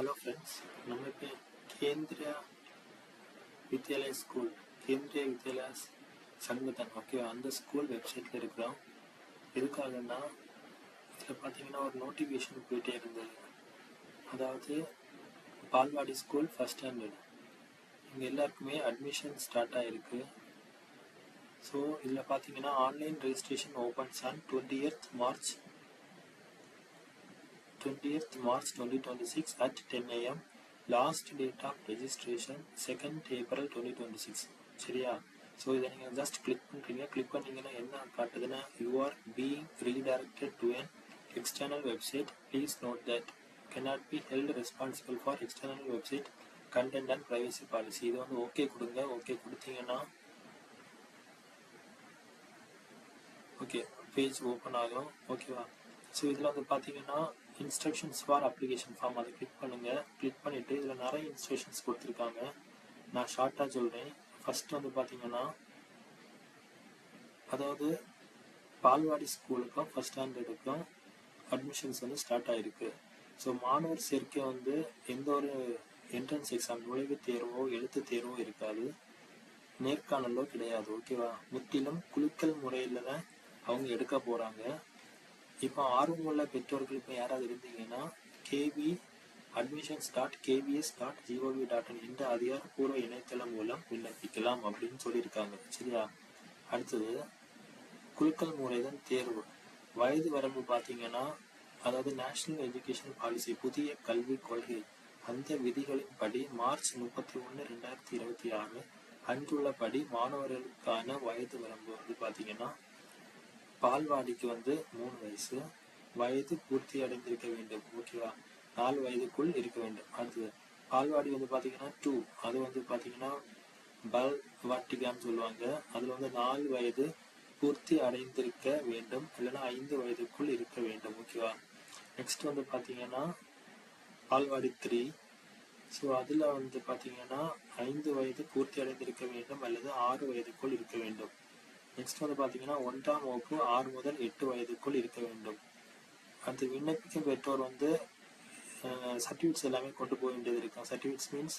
Hello friends நம்ம இப்போ Kendriya Vidyalaya school Kendriya Vidyalaya Sangathan okay அந்த ஸ்கூல் வெப்சைட்டில் இருக்கிறோம். எதுக்காகன்னா இதில் பார்த்தீங்கன்னா ஒரு நோட்டிஃபிகேஷன் போயிட்டே இருந்தது. அதாவது பால்வாடி ஸ்கூல் ஃபஸ்ட் ஸ்டாண்டர்ட் இங்கே எல்லாருக்குமே அட்மிஷன் ஸ்டார்ட் ஆகிருக்கு. ஸோ இதில் பார்த்தீங்கன்னா online registration opens on 20th March 2026 at 10 AM. Last date of registration 2nd April 2026. சரியா? ஸோ இதை நீங்கள் ஜஸ்ட் கிளிக் பண்ணுறீங்க. கிளிக் பண்ணிங்கன்னா என்ன காட்டுதுன்னா you are being redirected to an external website. Please note that cannot be held responsible for external website content and privacy policy. இது வந்து okay கொடுங்க. Okay கொடுத்தீங்கன்னா ஓகே பேஜ் ஓப்பன் ஆகும். ஓகேவா? ஸோ இதில் வந்து பார்த்தீங்கன்னா இன்ஸ்ட்ரக்ஷன்ஸ் ஃபார் அப்ளிகேஷன் ஃபார்ம் அதை கிளிக் பண்ணுங்கள். கிளிக் பண்ணிவிட்டு இதில் நிறைய இன்ஸ்ட்ரக்ஷன்ஸ் கொடுத்துருக்காங்க. நான் ஷார்ட்டாக சொல்கிறேன். ஃபஸ்ட்டு வந்து பார்த்தீங்கன்னா அதாவது பால்வாடி ஸ்கூலுக்கும் ஃபஸ்ட் ஸ்டாண்டர்டுக்கும் அட்மிஷன்ஸ் வந்து ஸ்டார்ட் ஆகிருக்கு. ஸோ மாணவர் சேர்க்கை வந்து எந்த ஒரு என்ட்ரன்ஸ் எக்ஸாம் நுழைவுத் தேர்வோ எழுத்து தேர்வோ இருக்காது, நேர்காணலோ கிடையாது. ஓகேவா? முற்றிலும் குலுக்கல் முறையில் தான் அவங்க எடுக்க போகிறாங்க. இப்போ ஆர்வமுள்ள பெற்றோர்கள் இப்போ யாராவது இருந்தீங்கன்னா kbadmissions.kbs.gov.in என்ற அதிகாரப்பூர்வ இணையதளம் மூலம் விண்ணப்பிக்கலாம் அப்படின்னு சொல்லியிருக்காங்க. சரியா? அடுத்தது குலுக்கல் முறைதான் தேர்வு. வயது வரம்பு பார்த்தீங்கன்னா அதாவது நேஷனல் எஜுகேஷன் பாலிசி புதிய கல்விக் கொள்கை அந்த விதிகளின்படி மார்ச் 31, 2026 அன்றுள்ளபடி மாணவர்களுக்கான வயது வரம்பு வந்து பார்த்தீங்கன்னா பால்வாடிக்கு வந்து 3 வயசு, வயது பூர்த்தி அடைந்திருக்க வேண்டும். ஓகேவா? 4 வயதுக்குள் இருக்க வேண்டும். அடுத்தது பால்வாடி வந்து பார்த்தீங்கன்னா 2 அது வந்து பார்த்தீங்கன்னா பால்வாட்டிகான்னு சொல்லுவாங்க. அதில் வந்து 4 வயது பூர்த்தி அடைந்திருக்க வேண்டும், இல்லைன்னா 5 வயதுக்குள் இருக்க வேண்டும். ஓகேவா? நெக்ஸ்ட் வந்து பார்த்தீங்கன்னா பால்வாடி 3. ஸோ அதில் வந்து பார்த்தீங்கன்னா 5 வயது பூர்த்தி அடைந்திருக்க வேண்டும் அல்லது 6 வயதுக்குள் இருக்க வேண்டும். நெக்ஸ்ட் வந்து பார்த்தீங்கன்னா 1ஆம் வகுப்பு 6 முதல் 8 வயதுக்குள் இருக்க வேண்டும். அடுத்து விண்ணப்பிக்கும் பெற்றோர் வந்து சர்டிஃபிகேட்ஸ் எல்லாமே கொண்டு போக வேண்டியது இருக்கும். சர்டிஃபிகேட்ஸ் மீன்ஸ்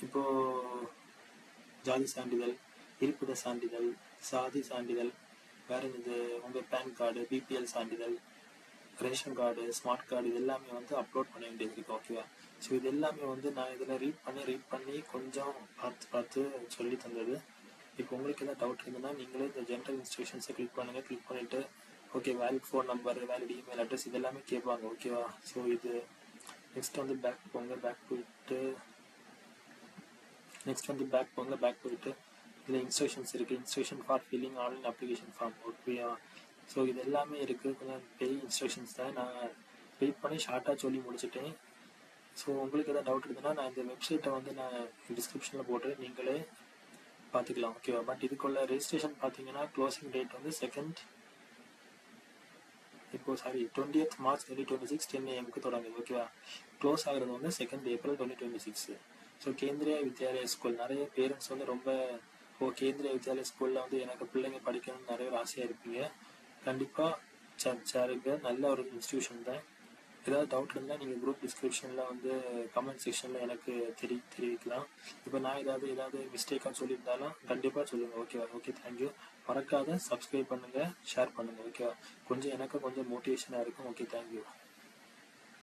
இப்போது ஜாதி சான்றிதழ், இருப்பிட சான்றிதழ், சாதி சான்றிதழ், வேறு இது உங்கள் பேன் கார்டு, பிபிஎல் சான்றிதழ், ரேஷன் கார்டு, ஸ்மார்ட் கார்டு, இது எல்லாமே வந்து அப்லோட் பண்ண வேண்டியது இருக்குது. ஓகேவா? ஸோ இது எல்லாமே வந்து நான் இதில் ரீட் பண்ணி கொஞ்சம் பார்த்து சொல்லி தந்தது. இப்போ உங்களுக்கு எதாவது டவுட் இருந்ததுன்னா நீங்களே இந்த ஜென்ரல் இன்ஸ்ட்ரக்ஷன்ஸை கிளிக் பண்ணுங்கள். கிளிக் பண்ணிவிட்டு okay valid phone number, valid email address இது எல்லாமே கேட்பாங்க. ஓகேவா? ஸோ இது நெக்ஸ்ட் வந்து பேக் போங்க. பேக் போயிட்டு இதில் இன்ஸ்ட்ரக்ஷன்ஸ் இருக்குது. Instruction for filling online application form. ஓகேவா? ஸோ இது எல்லாமே இருக்குது. கொஞ்சம் பெரிய இன்ஸ்ட்ரக்ஷன்ஸ் தான். நான் ரீட் பண்ணி ஷார்ட்டாக சொல்லி முடிச்சுட்டேன். ஸோ உங்களுக்கு எதாவது டவுட் இருந்ததுன்னா நான் இந்த வெப்சைட்டை வந்து நான் டிஸ்கிரிப்ஷனில் போட்டு நீங்களே பார்த்துக்கலாம். ஓகேவா? பட் இதுக்குள்ள ரெஜிஸ்ட்ரேஷன் பார்த்தீங்கன்னா க்ளோசிங் டேட் வந்து 20th March 2026 10 AM தொடங்குது. ஓகேவா? க்ளோஸ் ஆகிறது வந்து 2nd April 2026. So Kendriya Vidyalaya school நிறைய பேரண்ட்ஸ் வந்து ரொம்ப கேந்திரிய வித்யாலயா ஸ்கூலில் வந்து எனக்கு பிள்ளைங்க படிக்கணும்னு நிறைய ஒரு ஆசையாக இருப்பீங்க. கண்டிப்பாக சேருங்க. நல்ல ஒரு இன்ஸ்டியூஷன் தான். ஏதாவது டவுட் இருந்தால் நீங்கள் குரூப் டிஸ்கிரிப்ஷனில் வந்து கமெண்ட் செக்ஷனில் எனக்கு தெரிவிக்கலாம். இப்போ நான் ஏதாவது மிஸ்டேக்காக சொல்லியிருந்தாலும் கண்டிப்பாக சொல்லுங்கள். ஓகேவா? Okay, thank you. மறக்காத சப்ஸ்கிரைப் பண்ணுங்கள், ஷேர் பண்ணுங்கள். ஓகேவா? கொஞ்சம் எனக்கு கொஞ்சம் மோட்டிவேஷனாக இருக்கும். Okay, thank you.